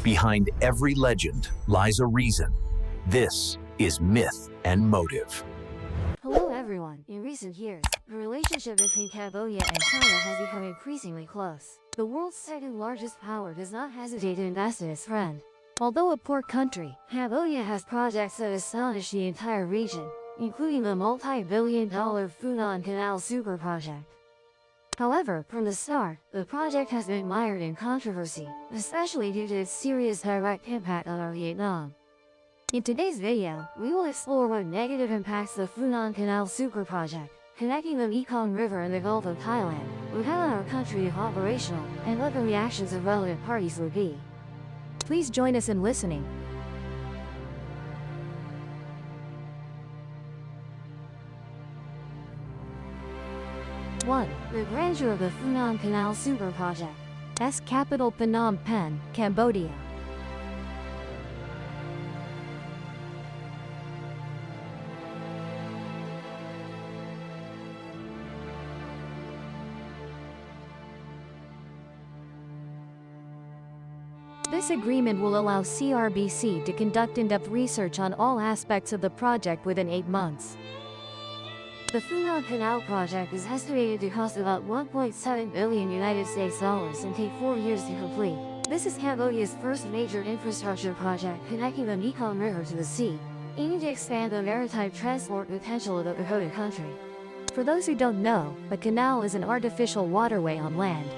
Behind every legend lies a reason. This is Myth and Motive. Hello everyone. In recent years, the relationship between Cambodia and China has become increasingly close. The world's second largest power does not hesitate to invest in its friend. Although a poor country, Cambodia has projects that astonish the entire region, including the multi-billion-dollar Funan Canal super project. However, from the start, the project has been mired in controversy, especially due to its serious direct impact on our Vietnam. In today's video, we will explore what negative impacts the Funan Canal super project, connecting the Mekong River and the Gulf of Thailand, would have on our country if operational, and what the reactions of relevant parties would be. Please join us in listening. One, the grandeur of the Funan Canal super project. S capital Phnom Penh, Cambodia. This agreement will allow CRBC to conduct in-depth research on all aspects of the project within 8 months. The Funan Canal project is estimated to cost about $1.7 billion and take 4 years to complete. This is Cambodia's first major infrastructure project connecting the Mekong River to the sea, aiming to expand the maritime transport potential of the Dakota country. For those who don't know, a canal is an artificial waterway on land.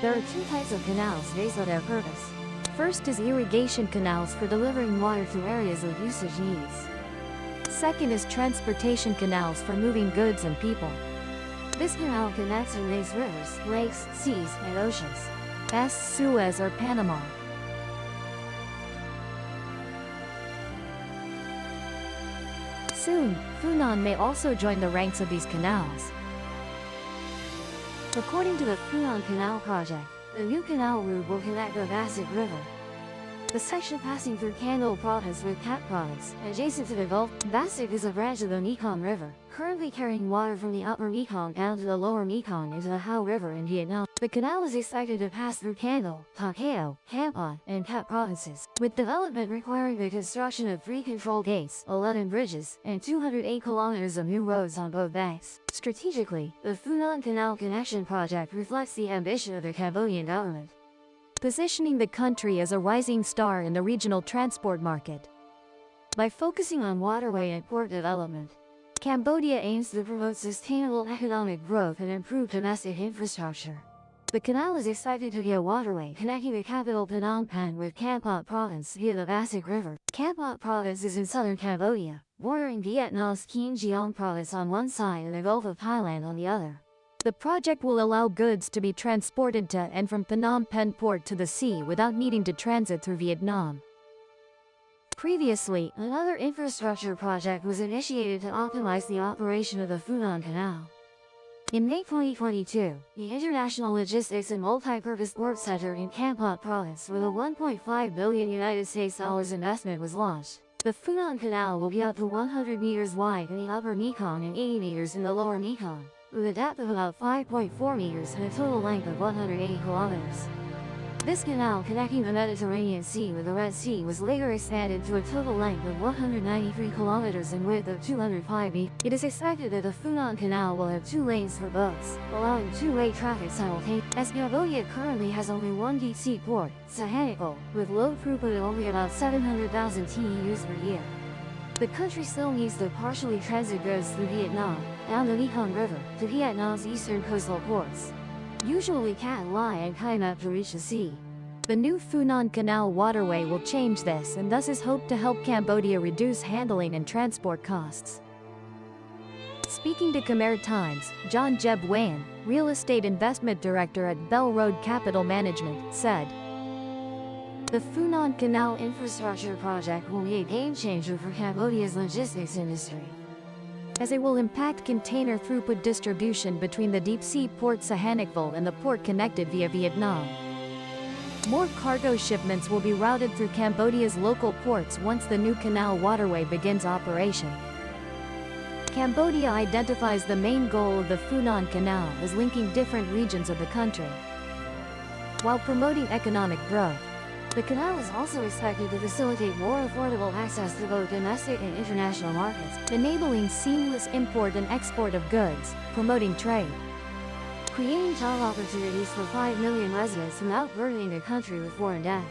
There are 2 types of canals based on their purpose. First is irrigation canals for delivering water to areas of usage needs. Second is transportation canals for moving goods and people. This canal connects and links rivers, lakes, seas, and oceans. S. Suez or Panama. Soon, Funan may also join the ranks of these canals. According to the Funan Canal project, the new canal route will connect the Basik River. The section passing through Candle Province with Cat Province, adjacent to the Gulf. Basik is a branch of the Mekong River, currently carrying water from the upper Mekong down to the lower Mekong into the Hao River in Vietnam. The canal is expected to pass through Candle, Ta Keo, Kampot, and Cat provinces, with development requiring the construction of 3 control gates, 11 bridges, and 208 kilometers of new roads on both banks. Strategically, the Funan Canal Connection project reflects the ambition of the Cambodian government, positioning the country as a rising star in the regional transport market. By focusing on waterway and port development, Cambodia aims to promote sustainable economic growth and improve domestic infrastructure. The canal is expected to be a waterway connecting the capital Phnom Penh with Kampot Province via the Basik River. Kampot Province is in southern Cambodia, bordering Vietnam's Kien Giang Province on one side and the Gulf of Thailand on the other. The project will allow goods to be transported to and from Phnom Penh port to the sea without needing to transit through Vietnam. Previously, another infrastructure project was initiated to optimize the operation of the Funan Canal. In May 2022, the International Logistics and Multi-Purpose Port Center in Kampot Province with a $1.5 billion investment was launched. The Funan Canal will be up to 100 meters wide in the upper Mekong and 80 meters in the lower Mekong, with a depth of about 5.4 meters and a total length of 180 kilometers. This canal connecting the Mediterranean Sea with the Red Sea was later expanded to a total length of 193 kilometers and width of 205 meters. It is expected that the Funan Canal will have 2 lanes for boats, allowing 2-way traffic simultaneously. As Cambodia currently has only one deep sea port, Sihanouk, with low throughput of only about 700,000 TEUs per year. The country still needs to partially transit goods through Vietnam, down the Mekong River, to Vietnam's eastern coastal ports, usually Cat Lai and Khai Map, to reach the sea. The new Funan Canal waterway will change this and thus is hoped to help Cambodia reduce handling and transport costs. Speaking to Khmer Times, John Jeb Wan, real estate investment director at Bell Road Capital Management, said, "The Funan Canal infrastructure project will be a game-changer for Cambodia's logistics industry, as it will impact container throughput distribution between the deep-sea port Sihanouk and the port connected via Vietnam. More cargo shipments will be routed through Cambodia's local ports once the new canal waterway begins operation." Cambodia identifies the main goal of the Funan Canal as linking different regions of the country, while promoting economic growth. The canal is also expected to facilitate more affordable access to both domestic and international markets, enabling seamless import and export of goods, promoting trade, creating job opportunities for 5 million residents without burdening the country with foreign debt.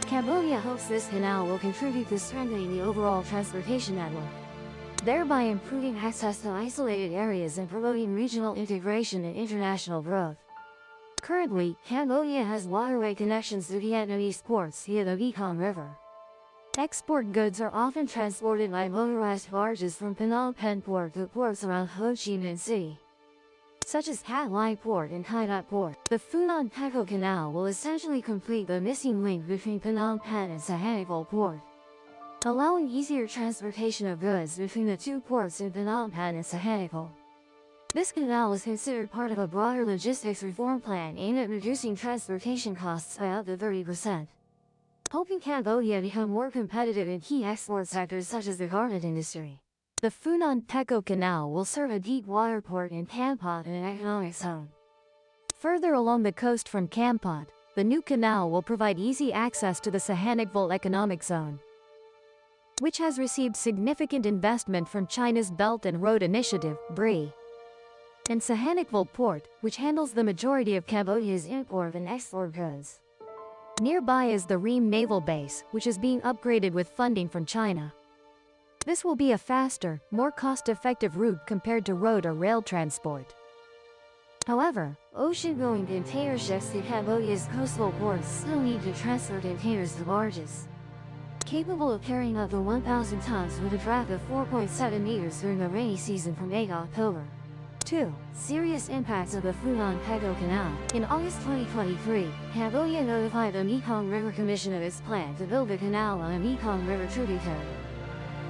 Cambodia hopes this canal will contribute to strengthening the overall transportation network, thereby improving access to isolated areas and promoting regional integration and international growth. Currently, Cambodia has waterway connections to Vietnamese ports via the Mekong River. Export goods are often transported by motorized barges from Phnom Penh Port to ports around Ho Chi Minh City, such as Hat Lai Port and Khai Dat Port. The Funan Canal will essentially complete the missing link between Phnom Penh and Sihanouk Port, allowing easier transportation of goods between the two ports in Phnom Penh and Sihanouk. This canal is considered part of a broader logistics reform plan aimed at reducing transportation costs by up to 30%, helping Cambodia become more competitive in key export sectors such as the garment industry. The Funan Canal will serve a deep water port in Kampot and an economic zone. Further along the coast from Kampot, the new canal will provide easy access to the Sihanouk economic zone, which has received significant investment from China's Belt and Road Initiative, BRI, and Sihanouk Port, which handles the majority of Cambodia's import and export goods. Nearby is the Ream Naval Base, which is being upgraded with funding from China. This will be a faster, more cost-effective route compared to road or rail transport. However, ocean-going container ships to Cambodia's coastal ports still need to transfer containers to barges, capable of carrying up to 1,000 tons with a draft of 4.7 meters during the rainy season from May to October. 2. Serious impacts of the Funan Canal. In August 2023, Cambodia notified the Mekong River Commission of its plan to build a canal on a Mekong River tributary,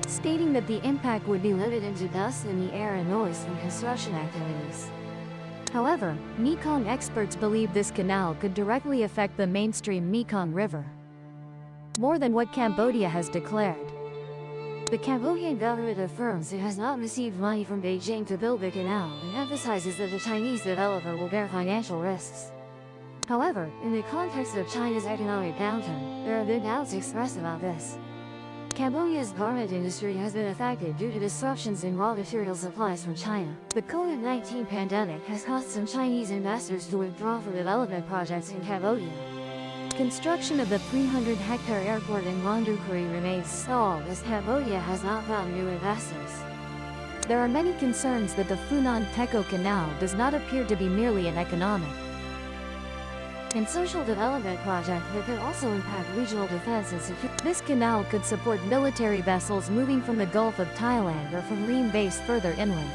stating that the impact would be limited to dust in the air and noise from construction activities. However, Mekong experts believe this canal could directly affect the mainstream Mekong River, more than what Cambodia has declared. The Cambodian government affirms it has not received money from Beijing to build the canal and emphasizes that the Chinese developer will bear financial risks. However, in the context of China's economic downturn, there have been doubts expressed about this. Cambodia's garment industry has been affected due to disruptions in raw material supplies from China. The COVID-19 pandemic has caused some Chinese investors to withdraw from development projects in Cambodia. Construction of the 300-hectare airport in Mondulkiri remains stalled as Cambodia has not found new investors. There are many concerns that the Funan Canal does not appear to be merely an economic and social development project that could also impact regional defense and security. This canal could support military vessels moving from the Gulf of Thailand or from Ream Base further inland.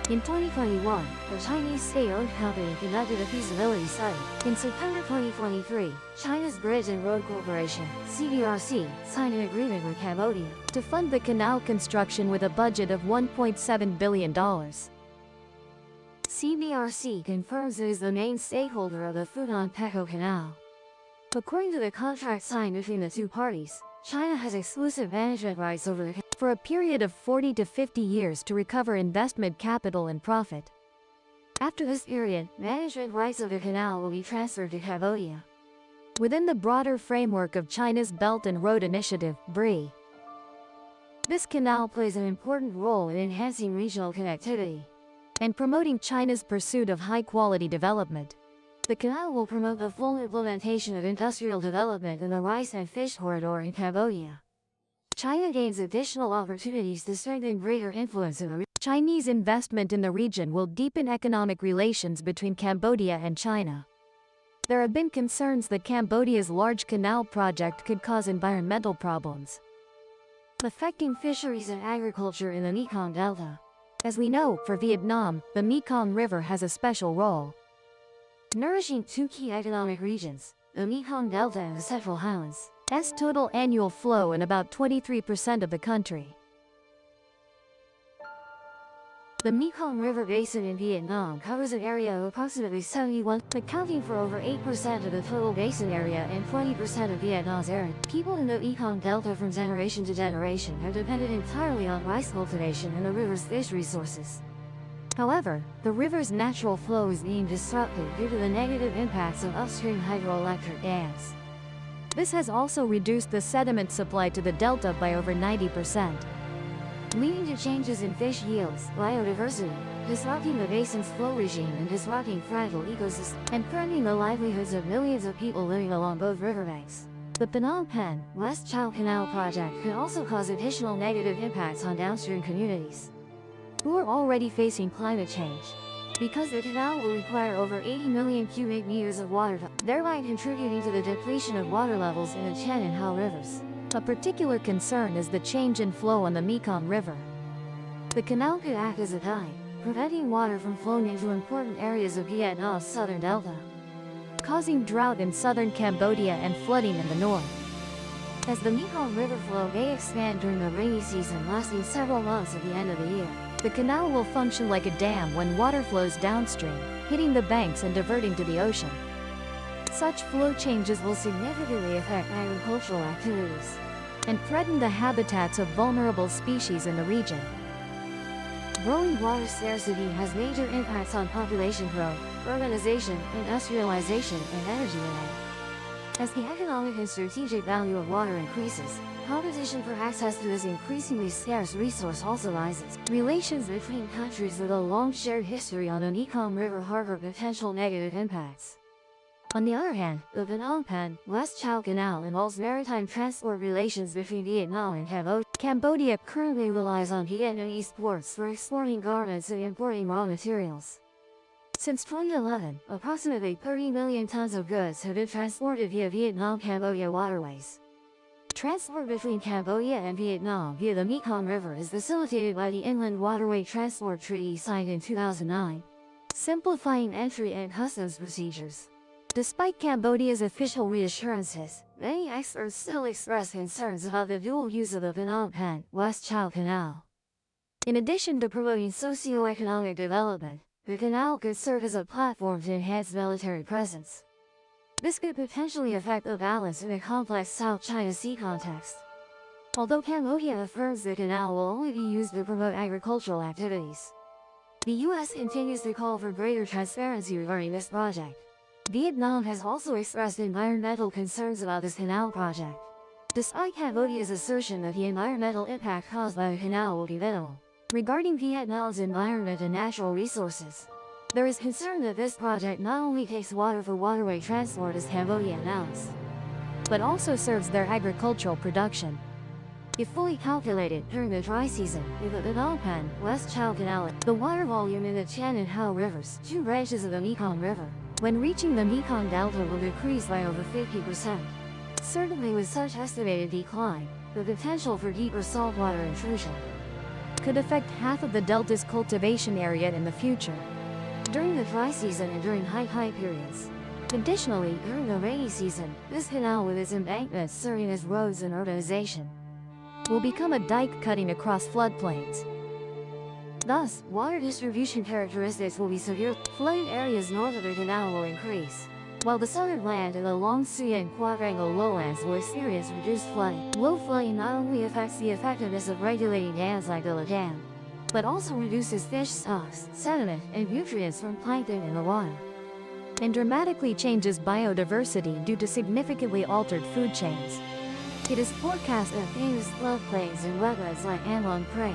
In 2021, a Chinese state-owned company conducted a feasibility study. In September 2023, China's Bridge and Road Corporation, CBRC, signed an agreement with Cambodia to fund the canal construction with a budget of $1.7 billion. CBRC confirms it is the main stakeholder of the Funan Canal. According to the contract signed between the two parties, China has exclusive management rights over the canal for a period of 40 to 50 years to recover investment capital and profit. After this period, management rights of the canal will be transferred to Cambodia, within the broader framework of China's Belt and Road Initiative, BRI. This canal plays an important role in enhancing regional connectivity and promoting China's pursuit of high-quality development. The canal will promote the full implementation of industrial development in the rice and fish corridor in Cambodia. China gains additional opportunities to strengthen greater influence in the region. Chinese investment in the region will deepen economic relations between Cambodia and China. There have been concerns that Cambodia's large canal project could cause environmental problems, affecting fisheries and agriculture in the Mekong Delta. As we know, for Vietnam, the Mekong River has a special role, nourishing two key economic regions, the Mekong Delta and the Central Highlands. Total annual flow in about 23% of the country. The Mekong River Basin in Vietnam covers an area of approximately 71, accounting for over 8% of the total basin area and 20% of Vietnam's area. People in the Mekong Delta from generation to generation have depended entirely on rice cultivation and the river's fish resources. However, the river's natural flow is being disrupted due to the negative impacts of upstream hydroelectric dams. This has also reduced the sediment supply to the delta by over 90%. Leading to changes in fish yields, biodiversity, disrupting the basin's flow regime and disrupting fragile ecosystems, and threatening the livelihoods of millions of people living along both riverbanks. The Phnom Penh West Chao Canal project could also cause additional negative impacts on downstream communities, who are already facing climate change, because the canal will require over 80 million cubic meters of water, thereby contributing to the depletion of water levels in the Chen and Hao rivers. A particular concern is the change in flow on the Mekong River. The canal could act as a dike, preventing water from flowing into important areas of Vietnam's southern delta, causing drought in southern Cambodia and flooding in the north. As the Mekong River flow may expand during the rainy season lasting several months at the end of the year, the canal will function like a dam when water flows downstream, hitting the banks and diverting to the ocean. Such flow changes will significantly affect agricultural activities and threaten the habitats of vulnerable species in the region. Growing water scarcity has major impacts on population growth, urbanization, industrialization, and energy demand. As the economic and strategic value of water increases, competition for access to this increasingly scarce resource also rises. Relations between countries with a long shared history on the Mekong River harbor potential negative impacts. On the other hand, the Phnom Penh West Chao Canal involves maritime transport relations between Vietnam and Cambodia. Cambodia currently relies on Vietnamese ports for exporting garments and importing raw materials. Since 2011, approximately 30 million tons of goods have been transported via Vietnam-Cambodia waterways. Transport between Cambodia and Vietnam via the Mekong River is facilitated by the Inland Waterway Transport Treaty signed in 2009, simplifying entry and customs procedures. Despite Cambodia's official reassurances, many experts still express concerns about the dual use of the Phnom Penh West Chao Canal. In addition to promoting socio-economic development, the canal could serve as a platform to enhance military presence. This could potentially affect the balance in a complex South China Sea context. Although Cambodia affirms the canal will only be used to promote agricultural activities, the U.S. continues to call for greater transparency regarding this project. Vietnam has also expressed environmental concerns about this canal project, despite Cambodia's assertion that the environmental impact caused by the canal will be minimal. Regarding Vietnam's environment and natural resources, there is concern that this project not only takes water for waterway transport as Cambodia announced, but also serves their agricultural production. If fully calculated during the dry season, in the Phnom Penh West Chao Canal, the water volume in the Chen and Hao rivers, two branches of the Mekong River, when reaching the Mekong Delta will decrease by over 50%. Certainly with such estimated decline, the potential for deeper saltwater intrusion could affect half of the delta's cultivation area in the future, during the dry season and during high tide periods. Additionally, during the rainy season, this canal with its embankments serving as roads and urbanization will become a dike cutting across floodplains. Thus, water distribution characteristics will be severe. Flooded areas north of the canal will increase, while the southern land and the Long Suyen Quadrangle lowlands will experience reduced flooding. Low flooding not only affects the effectiveness of regulating dams like the Dam, but also reduces fish stocks, sediment, and nutrients from plankton in the water, and dramatically changes biodiversity due to significantly altered food chains. It is forecast that famous floodplains and wetlands like An Long Prang,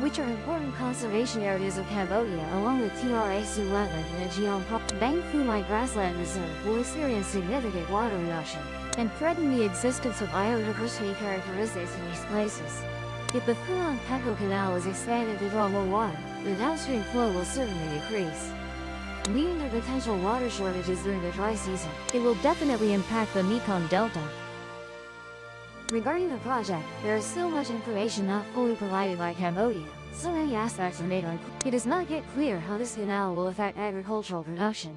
which are important conservation areas of Cambodia along with Tra Su wetland and the Bang Phu Mai grassland reserve, will experience significant water reduction and threaten the existence of biodiversity characteristics in these places. If the Funan Canal is expanded to draw more water, the downstream flow will certainly decrease, leading to potential water shortages during the dry season. It will definitely impact the Mekong Delta. Regarding the project, there is still much information not fully provided by Cambodia. So many aspects are made unclear. It is not yet clear how this canal will affect agricultural production.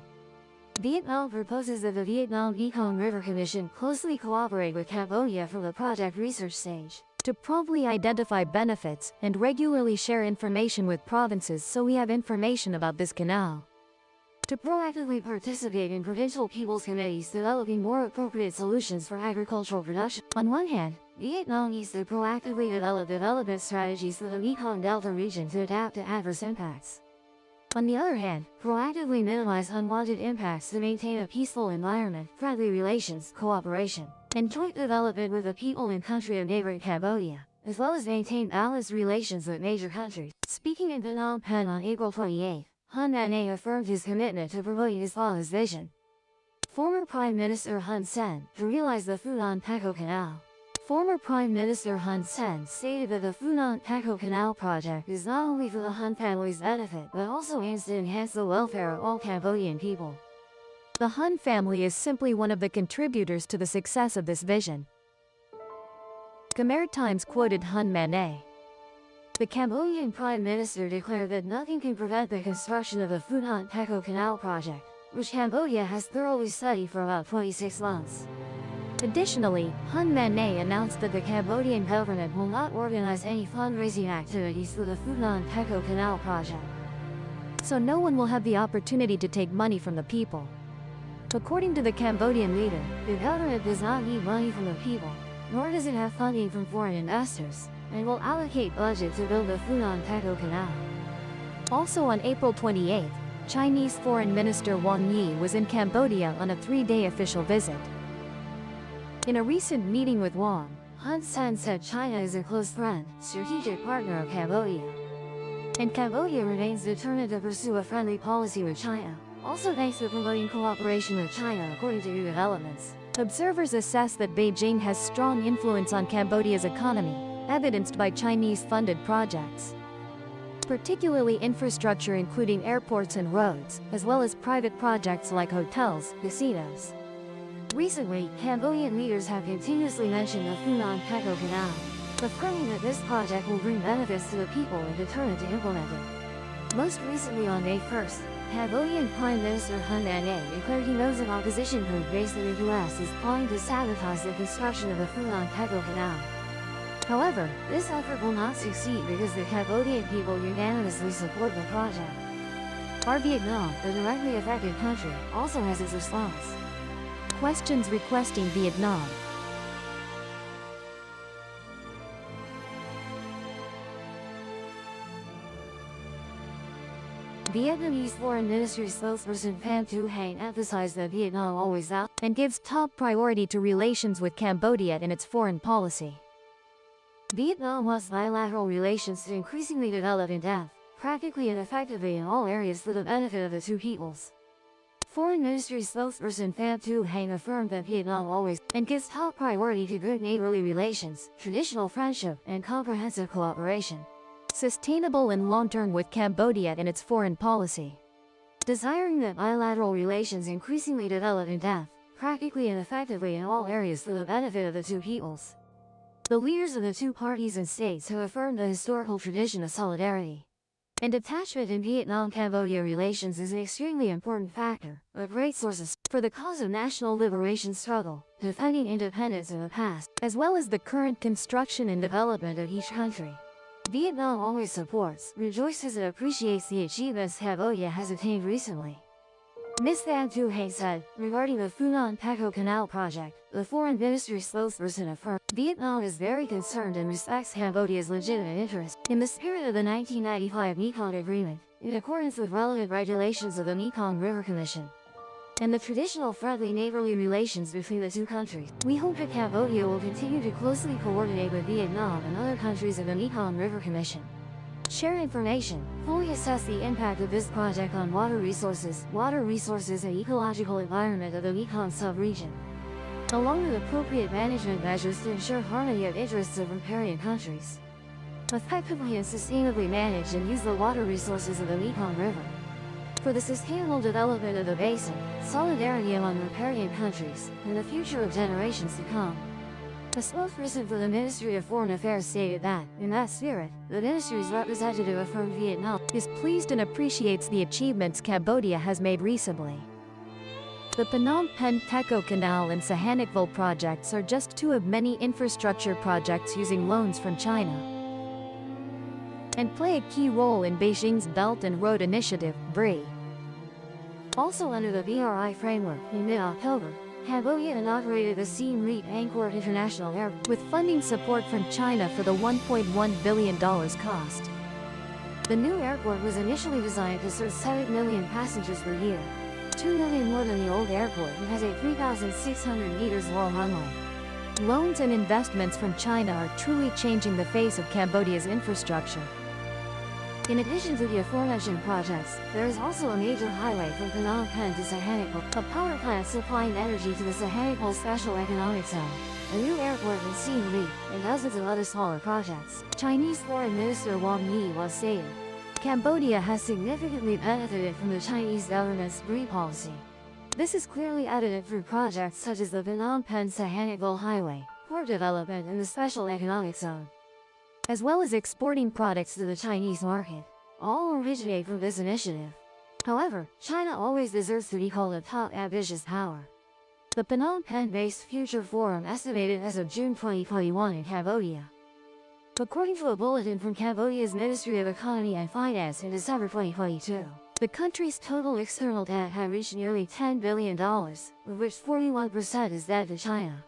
Vietnam proposes that the Vietnam-Mekong River Commission closely cooperate with Cambodia from the project research stage to promptly identify benefits and regularly share information with provinces so we have information about this canal. To proactively participate in provincial people's committees developing more appropriate solutions for agricultural production. On one hand, Vietnam needs to proactively develop development strategies for the Mekong Delta region to adapt to adverse impacts. On the other hand, proactively minimize unwanted impacts to maintain a peaceful environment, friendly relations, cooperation, and joint development with the people and country of neighboring Cambodia, as well as maintain balanced relations with major countries. Speaking in Phnom Penh on April 28, Hun Manet affirmed his commitment to promoting his father's vision. Former Prime Minister Hun Sen to realize the Funan Canal. Former Prime Minister Hun Sen stated that the Funan Canal project is not only for the Hun family's benefit but also aims to enhance the welfare of all Cambodian people. The Hun family is simply one of the contributors to the success of this vision. Khmer Times quoted Hun Manet. The Cambodian Prime Minister declared that nothing can prevent the construction of the Funan Canal project, which Cambodia has thoroughly studied for about 26 months. Additionally, Hun Manet announced that the Cambodian government will not organize any fundraising activities for the Funan Canal project. So no one will have the opportunity to take money from the people. According to the Cambodian leader, the government does not need money from the people, nor does it have funding from foreign investors, and will allocate budget to build the Funan Canal. Also on April 28, Chinese Foreign Minister Wang Yi was in Cambodia on a 3-day official visit. In a recent meeting with Wang, Hun Sen said China is a close friend, strategic partner of Cambodia, and Cambodia remains determined to pursue a friendly policy with China, also thanks to promoting cooperation with China according to new developments. Observers assess that Beijing has strong influence on Cambodia's economy, evidenced by Chinese-funded projects, particularly infrastructure including airports and roads, as well as private projects like hotels, casinos. Recently, Cambodian leaders have continuously mentioned the Funan Canal, affirming that this project will bring benefits to the people and determined to implement it. Most recently on May 1st, Cambodian Prime Minister Hun Manet declared he knows an opposition group based in the US is plotting to sabotage the construction of the Funan Canal. However, this effort will not succeed because the Cambodian people unanimously support the project. Our Vietnam, the directly affected country, also has its response. Questions requesting Vietnam. Vietnamese Foreign Ministry spokesperson Pham Thu Hanh emphasized that Vietnam always out and gives top priority to relations with Cambodia in its foreign policy. Vietnam wants bilateral relations to increasingly develop in depth, practically and effectively in all areas for the benefit of the two peoples. Foreign Ministry spokesperson Pham Thu Hanh affirmed that Vietnam always and gives top priority to good neighborly relations, traditional friendship, and comprehensive cooperation, sustainable and long-term with Cambodia in its foreign policy. Desiring that bilateral relations increasingly develop in depth, practically and effectively in all areas for the benefit of the two peoples. The leaders of the two parties and states have affirmed the historical tradition of solidarity and attachment in Vietnam-Cambodia relations is an extremely important factor, a great source for the cause of national liberation struggle, defending independence in the past, as well as the current construction and development of each country. Vietnam always supports, rejoices and appreciates the achievements Cambodia has attained recently. Ms. Pham Thu Hanh said, regarding the Funan Canal project, the Foreign Ministry spokesperson affirmed, Vietnam is very concerned and respects Cambodia's legitimate interests in the spirit of the 1995 Mekong Agreement, in accordance with relevant regulations of the Mekong River Commission, and the traditional friendly neighborly relations between the two countries. We hope that Cambodia will continue to closely coordinate with Vietnam and other countries of the Mekong River Commission, share information, fully assess the impact of this project on water resources and ecological environment of the Mekong sub-region, along with appropriate management measures to ensure harmony of interests of riparian countries, effectively and sustainably manage and use the water resources of the Mekong River for the sustainable development of the basin, solidarity among riparian countries, and the future of generations to come. A spokesperson for the Ministry of Foreign Affairs stated that, in that spirit, the ministry's representative affirmed Vietnam is pleased and appreciates the achievements Cambodia has made recently. The Phnom Penh Canal and Sihanoukville projects are just two of many infrastructure projects using loans from China, and play a key role in Beijing's Belt and Road Initiative, BRI. Also under the BRI framework, in mid-October, Cambodia inaugurated the Siem Reap Angkor International Airport with funding support from China for the $1.1 billion cost. The new airport was initially designed to serve 7 million passengers per year, 2 million more than the old airport, and has a 3,600 meters long runway. Loans and investments from China are truly changing the face of Cambodia's infrastructure. In addition to the aforementioned projects, there is also a major highway from Phnom Penh to Sihanoukville, a power plant supplying energy to the Sihanoukville Special Economic Zone, a new airport in Siem Reap, and dozens of other smaller projects. Chinese Foreign Minister Wang Yi was stated, Cambodia has significantly benefited from the Chinese government's free policy. This is clearly evident through projects such as the Phnom Penh-Sihanoukville Highway, port development in the Special Economic Zone, as well as exporting products to the Chinese market. All originate from this initiative. However, China always deserves to be called a top ambitious power. The Phnom Penh-based Future Forum estimated as of June 2021 in Cambodia. According to a bulletin from Cambodia's Ministry of Economy and Finance in December 2022, the country's total external debt had reached nearly $10 billion, of which 41% is debt to China.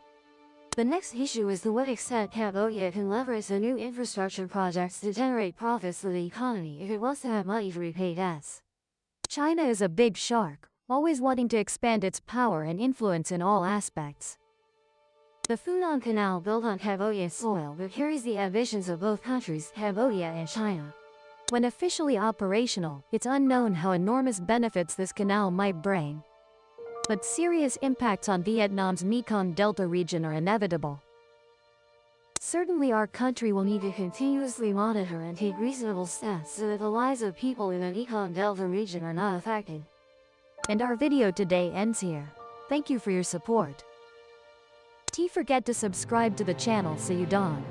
The next issue is to what extent Cambodia can leverage the new infrastructure projects to generate profits for the economy if it wants to have money to repay debts. China is a big shark, always wanting to expand its power and influence in all aspects. The Funan Canal built on Cambodian soil but carries the ambitions of both countries, Cambodia and China. When officially operational, it's unknown how enormous benefits this canal might bring. But serious impacts on Vietnam's Mekong Delta region are inevitable. Certainly our country will need to continuously monitor and take reasonable steps so that the lives of people in the Mekong Delta region are not affected. And our video today ends here. Thank you for your support. Don't forget to subscribe to the channel so you don't.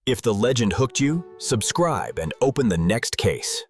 If the legend hooked you, subscribe and open the next case.